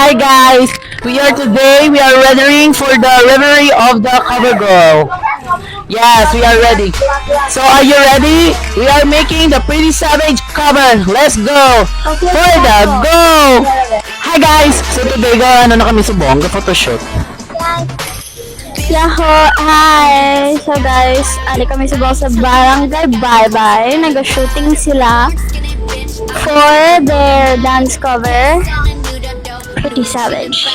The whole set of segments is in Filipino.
Hi guys! We are weathering for the reverie of the cover girl. Yes, we are ready. So are you ready? We are making the Pretty Savage cover. Let's go! For the go! Hi guys! So today na kami sa bongga photoshoot. Yahoo! Hi! So guys, ali kami sa Barangay Bye-Bye. Nag-shooting sila for their dance cover, Pretty Savage.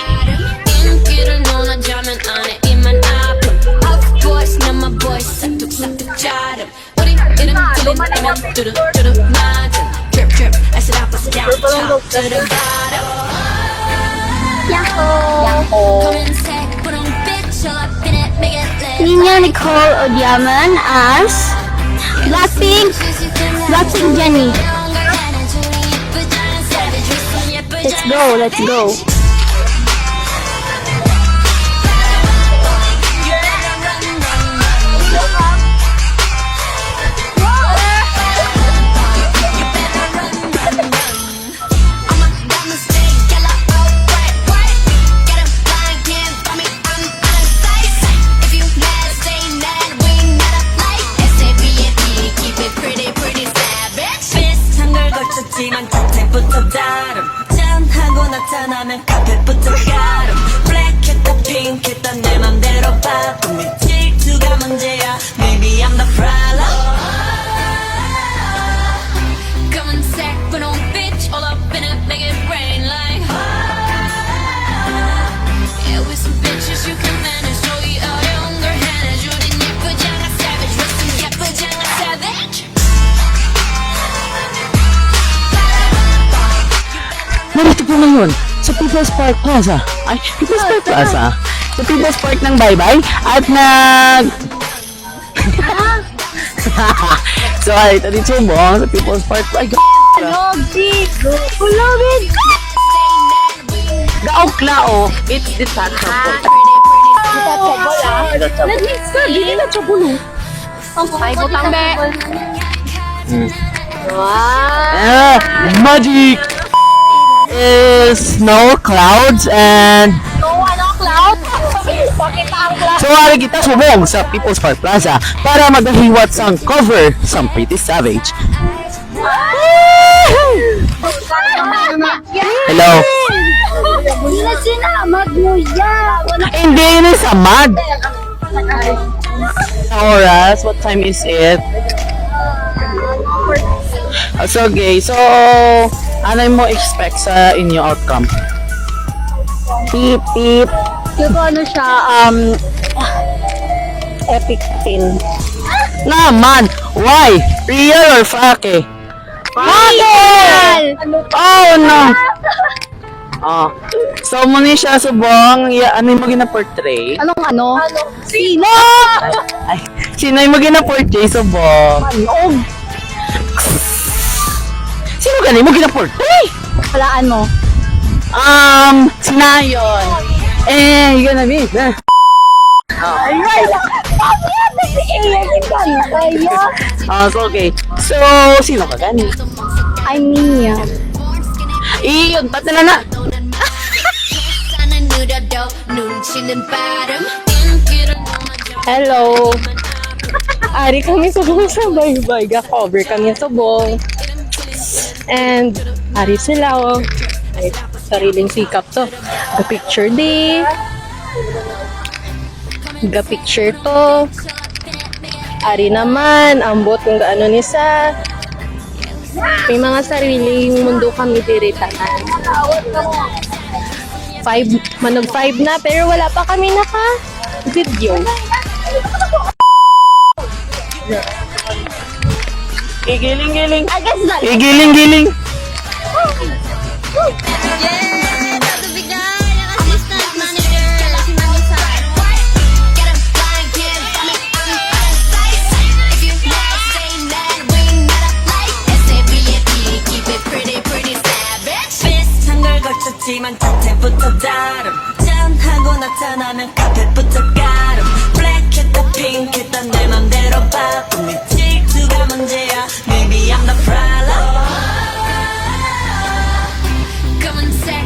Nina Nicole Odiaman as Blackpink Jennie. Let's go. 지만 겉에부터 다름 짠하고 나타나면 카펫부터 가름 블랙했다 핑크했다 내 맘대로 바쁜 네 질투가 문제야 Maybe I'm the problem Come and sack but on bitch all up in it make it rain like Yeah with some bitches you can manage show you how younger hand 요린 예쁘지 않아 savage with some 예쁘지 않아 savage Narito po ngayon sa People's Park Plaza. Ay, People's Park Plaza. Sa People's Park ng Bye-Bye. At So, ay, ito dito mo sa People's Park. Ay, Gao-klao. It's detachable. Magic! Is snow clouds and so ari kita subong sa People's Park Plaza para magahiwat sang cover sang Pretty Savage. Hello. Hindi yun sa mag. Oras, what time is it? So okay, so ano mo expect sa inyo outcome? Beep. Yung ano siya, epic fail. Naman! Why? Real or fake? Real! Oh no! Oh. So muna siya subong, ano yung mga na-portray? Anong? Sino? Ay, sino yung mga na-portray subong? Manog. Sino ganun mo gina-portray? Palaan mo. Sinayon. You're gonna be. So okay. So, sino ka gani? I'm Mia. Iyon, ba't na? Hello! Ari kami subong sa Bye-Bye. Ga-cover kami subong. And, ari sila oh. Ay, sariling sikap to. Ga-picture di. Ga-picture to. Ari naman, ambot kung gaano ni sa. May mga sariling mundo kami diritanan. 5 na, pero wala pa kami naka-video. Igiling-giling. Agas na. Igiling-giling. 지만 겉에부터 다름 짠하고 나타나면 카펫부터 가름 블랙했다 핑크했다 내 맘대로 바쁜 네 질투가 문제야 Maybe I'm the problem Come and sack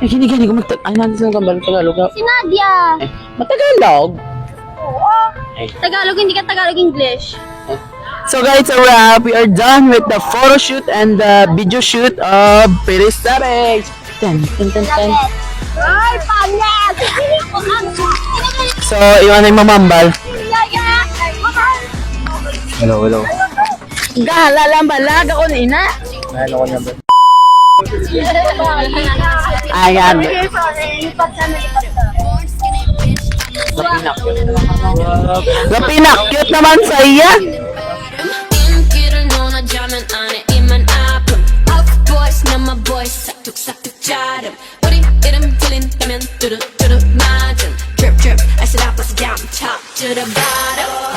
Gini ko ay natin sa Tagalog. Si Nadia. Matagalog. Tagalog, hindi ka Tagalog English. So guys, a wrap. We are done with the photo shoot and the video shoot of Pretty Savage. Ten. Ay, pangit! So, iwan na yung mamambal. Hello. Gala lang balag ako na ina. Ano ko niya ba? Ayan. Lapinak, cute naman sa iya. 인기를 논하자면 안에 입만 아픔 Of boys 나 my boys 싹둑싹둑 자름 우리 이름 들린다면 뚜루뚜루 맞음 Drip drip I said I bust it down top to the bottom